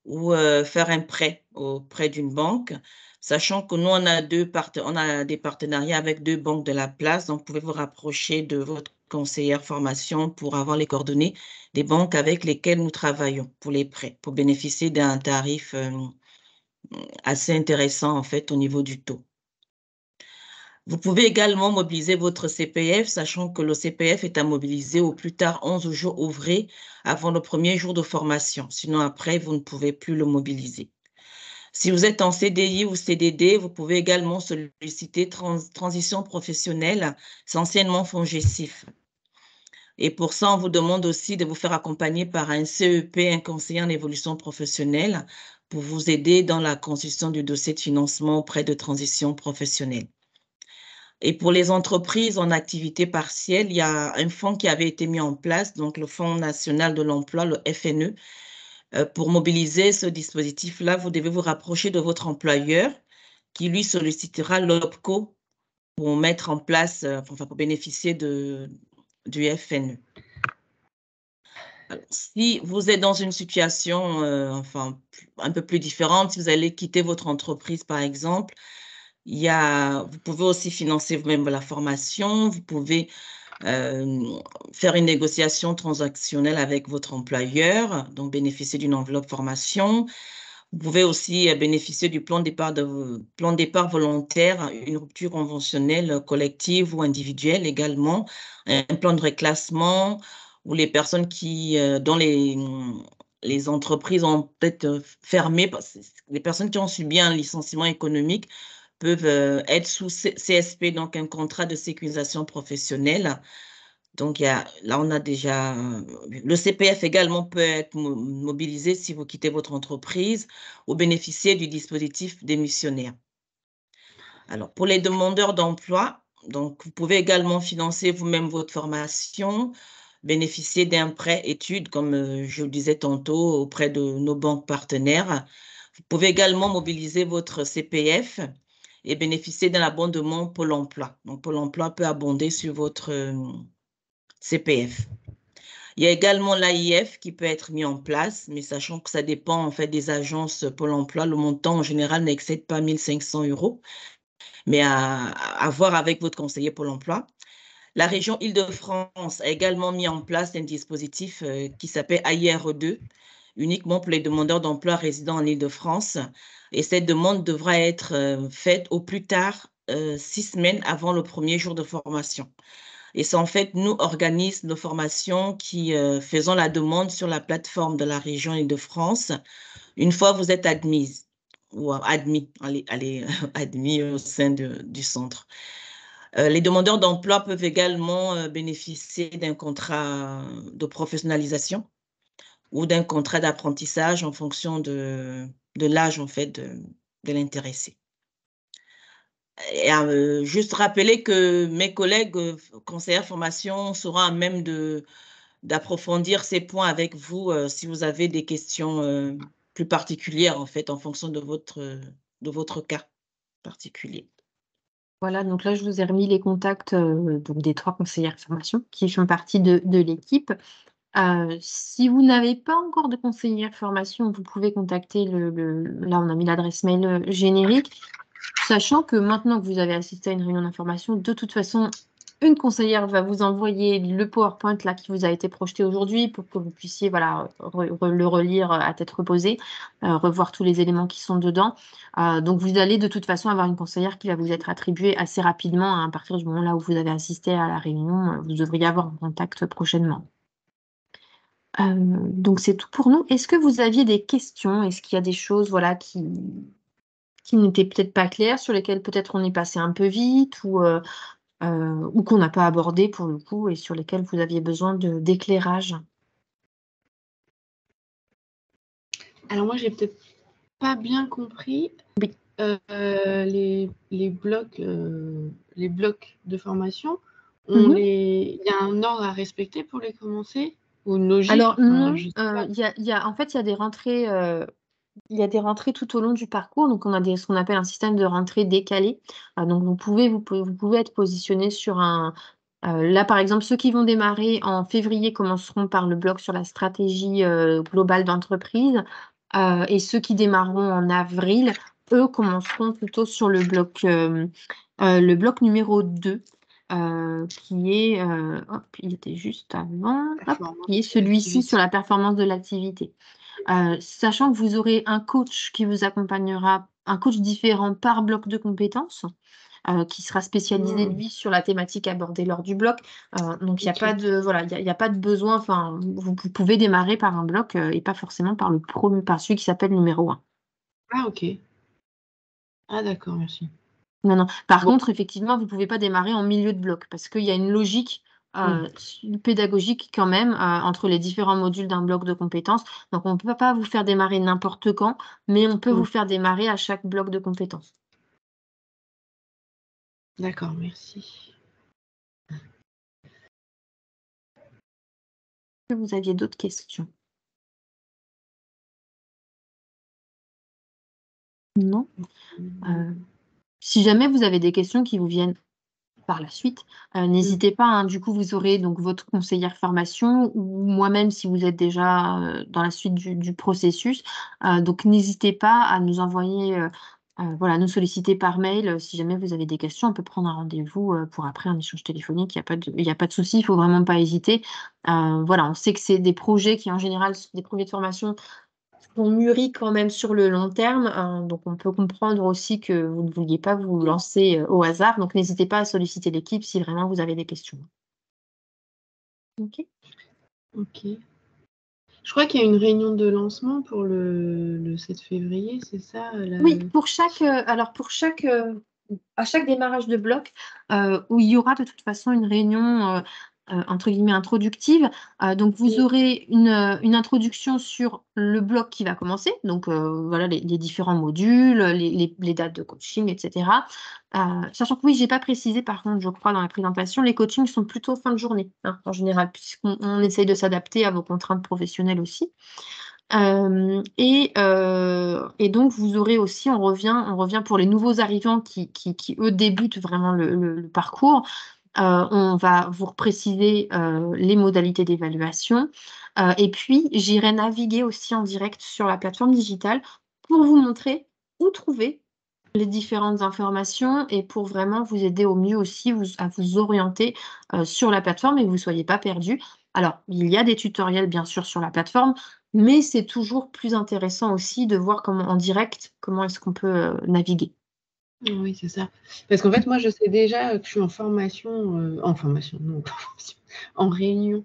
Speaker 2: ou faire un prêt auprès d'une banque, sachant que nous, on a des partenariats avec 2 banques de la place, donc vous pouvez vous rapprocher de votre conseillère formation pour avoir les coordonnées des banques avec lesquelles nous travaillons pour les prêts, pour bénéficier d'un tarif assez intéressant en fait au niveau du taux. Vous pouvez également mobiliser votre CPF, sachant que le CPF est à mobiliser au plus tard 11 jours ouvrés avant le premier jour de formation. Sinon, après, vous ne pouvez plus le mobiliser. Si vous êtes en CDI ou CDD, vous pouvez également solliciter transition professionnelle, c'est anciennement FONGECIF. Et pour ça, on vous demande aussi de vous faire accompagner par un CEP, un conseiller en évolution professionnelle, pour vous aider dans la constitution du dossier de financement auprès de transition professionnelle. Et pour les entreprises en activité partielle, il y a un fonds qui avait été mis en place, donc le Fonds national de l'emploi, le FNE. Pour mobiliser ce dispositif-là, vous devez vous rapprocher de votre employeur qui lui sollicitera l'OPCO pour mettre en place, pour bénéficier du FNE. Alors, si vous êtes dans une situation un peu plus différente, si vous allez quitter votre entreprise, par exemple, vous pouvez aussi financer vous-même la formation, vous pouvez faire une négociation transactionnelle avec votre employeur, donc bénéficier d'une enveloppe formation. Vous pouvez aussi bénéficier du plan départ volontaire, une rupture conventionnelle collective ou individuelle également, un plan de reclassement, où les personnes dont les entreprises ont peut-être fermé, les personnes qui ont subi un licenciement économique peuvent être sous CSP, donc un contrat de sécurisation professionnelle. Donc, là, on a déjà… Le CPF également peut être mobilisé si vous quittez votre entreprise ou bénéficier du dispositif démissionnaire. Alors, pour les demandeurs d'emploi, donc, vous pouvez également financer vous-même votre formation, bénéficier d'un prêt études, comme je le disais tantôt, auprès de nos banques partenaires. Vous pouvez également mobiliser votre CPF et bénéficier d'un abondement Pôle emploi. Donc, Pôle emploi peut abonder sur votre CPF. Il y a également l'AIF qui peut être mis en place, mais sachant que ça dépend en fait des agences Pôle emploi, le montant en général n'excède pas 1 500 €, mais à voir avec votre conseiller Pôle emploi. La région Île-de-France a également mis en place un dispositif qui s'appelle AIRE2, uniquement pour les demandeurs d'emploi résidant en Île-de-France. Et cette demande devra être faite au plus tard 6 semaines avant le premier jour de formation. Et c'est en fait nous, organismes de formation, qui faisons la demande sur la plateforme de la région Île-de-France. Une fois vous êtes admise ou admis, admis au sein du centre. Les demandeurs d'emploi peuvent également bénéficier d'un contrat de professionnalisation ou d'un contrat d'apprentissage en fonction de l'âge en fait de l'intéressé. Et juste rappeler que mes collègues conseillers formation seront à même d'approfondir ces points avec vous si vous avez des questions plus particulières en fait en fonction de votre cas particulier.
Speaker 1: Voilà, donc là, je vous ai remis les contacts donc des 3 conseillères formation qui font partie de l'équipe. Si vous n'avez pas encore de conseillère formation, vous pouvez contacter là, on a mis l'adresse mail générique. Sachant que maintenant que vous avez assisté à une réunion d'information, de toute façon, une conseillère va vous envoyer le PowerPoint là qui vous a été projeté aujourd'hui pour que vous puissiez voilà, le relire à tête reposée, revoir tous les éléments qui sont dedans. Donc, vous allez de toute façon avoir une conseillère qui va vous être attribuée assez rapidement à partir du moment là où vous avez assisté à la réunion. Vous devriez avoir un contact prochainement. Donc, c'est tout pour nous. Est-ce que vous aviez des questions? Est-ce qu'il y a des choses voilà, qui n'étaient peut-être pas claires, sur lesquelles peut-être on est passé un peu vite ou qu'on n'a pas abordé pour le coup et sur lesquelles vous aviez besoin d'éclairage?
Speaker 3: Alors moi, j'ai peut-être pas bien compris.
Speaker 1: Oui.
Speaker 3: Les blocs de formation, il y a un ordre à respecter pour les commencer ou une logique?
Speaker 1: Alors non, en fait, il y a des rentrées. Il y a des rentrées tout au long du parcours, donc on a ce qu'on appelle un système de rentrée décalé. Donc vous pouvez être positionné sur un… là, par exemple, ceux qui vont démarrer en février commenceront par le bloc sur la stratégie globale d'entreprise, et ceux qui démarreront en avril, eux, commenceront plutôt sur le bloc numéro 2, qui est… hop, il était juste avant, qui est celui-ci sur la performance de l'activité. Sachant que vous aurez un coach qui vous accompagnera, un coach différent par bloc de compétences. qui sera spécialisé, lui, sur la thématique abordée lors du bloc. Donc, il n'y a pas de, voilà, il y a pas de besoin. Enfin, vous pouvez démarrer par un bloc et pas forcément par par celui qui s'appelle numéro 1.
Speaker 3: Ah, ok. Ah, d'accord, merci.
Speaker 1: Non. Par
Speaker 3: Bon.
Speaker 1: contre, effectivement, vous ne pouvez pas démarrer en milieu de bloc parce qu'il y a une logique pédagogique quand même entre les différents modules d'un bloc de compétences. Donc, on ne peut pas vous faire démarrer n'importe quand, mais on peut vous faire démarrer à chaque bloc de compétences.
Speaker 3: D'accord, merci.
Speaker 1: Est-ce que vous aviez d'autres questions? Non. Si jamais vous avez des questions qui vous viennent par la suite, n'hésitez pas, hein. Du coup, vous aurez donc votre conseillère formation ou moi-même si vous êtes déjà dans la suite du processus. Donc, n'hésitez pas à nous envoyer, voilà, nous solliciter par mail si jamais vous avez des questions. On peut prendre un rendez-vous pour après un échange téléphonique. Il n'y a pas de souci, il ne faut vraiment pas hésiter. Voilà, on sait que c'est des projets qui, en général, sont des projets de formation sont mûris quand même sur le long terme, donc on peut comprendre aussi que vous ne vouliez pas vous lancer au hasard. Donc, n'hésitez pas à solliciter l'équipe si vraiment vous avez des questions. OK.
Speaker 3: Ok. Je crois qu'il y a une réunion de lancement pour le 7 février, c'est ça
Speaker 1: Oui, à chaque démarrage de bloc, où il y aura de toute façon une réunion, entre guillemets «introductive». Donc vous aurez une introduction sur le bloc qui va commencer, donc voilà les différents modules, les dates de coaching et cetera. Sachant que oui, j'ai pas précisé par contre, je crois dans la présentation, les coachings sont plutôt fin de journée, hein, en général, puisqu'on essaye de s'adapter à vos contraintes professionnelles aussi. Et donc vous aurez aussi, on revient pour les nouveaux arrivants qui eux débutent vraiment le parcours. On va vous repréciser les modalités d'évaluation. Et puis j'irai naviguer aussi en direct sur la plateforme digitale pour vous montrer où trouver les différentes informations et pour vraiment vous aider au mieux aussi à vous orienter sur la plateforme et que vous ne soyez pas perdus. Alors, il y a des tutoriels bien sûr sur la plateforme, mais c'est toujours plus intéressant aussi de voir en direct comment est-ce qu'on peut naviguer.
Speaker 3: Oui, c'est ça. Parce qu'en fait, moi, je sais déjà que je suis en formation, en réunion,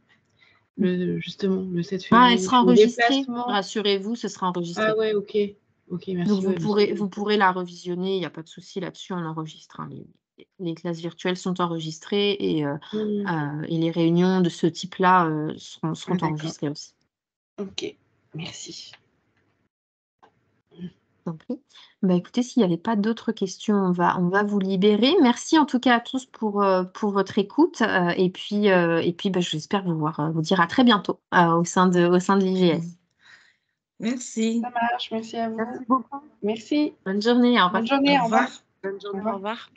Speaker 3: justement, le 7 février.
Speaker 1: Elle sera enregistrée, rassurez-vous, ce sera enregistré.
Speaker 3: Ah ouais, ok. Ok, merci.
Speaker 1: Donc vous pourrez la revisionner, il n'y a pas de souci là-dessus, on enregistre. Hein. Les classes virtuelles sont enregistrées et les réunions de ce type-là seront enregistrées aussi.
Speaker 3: Ok, merci.
Speaker 1: Écoutez, s'il n'y avait pas d'autres questions, on va vous libérer. Merci en tout cas à tous pour votre écoute. Et puis j'espère vous dire à très bientôt au sein de l'IGS.
Speaker 2: Merci.
Speaker 3: Ça marche, merci à vous.
Speaker 1: Merci beaucoup.
Speaker 3: Merci.
Speaker 1: Bonne journée, au revoir.
Speaker 3: Bonne journée,
Speaker 2: Au revoir.
Speaker 1: Bonne journée, au revoir.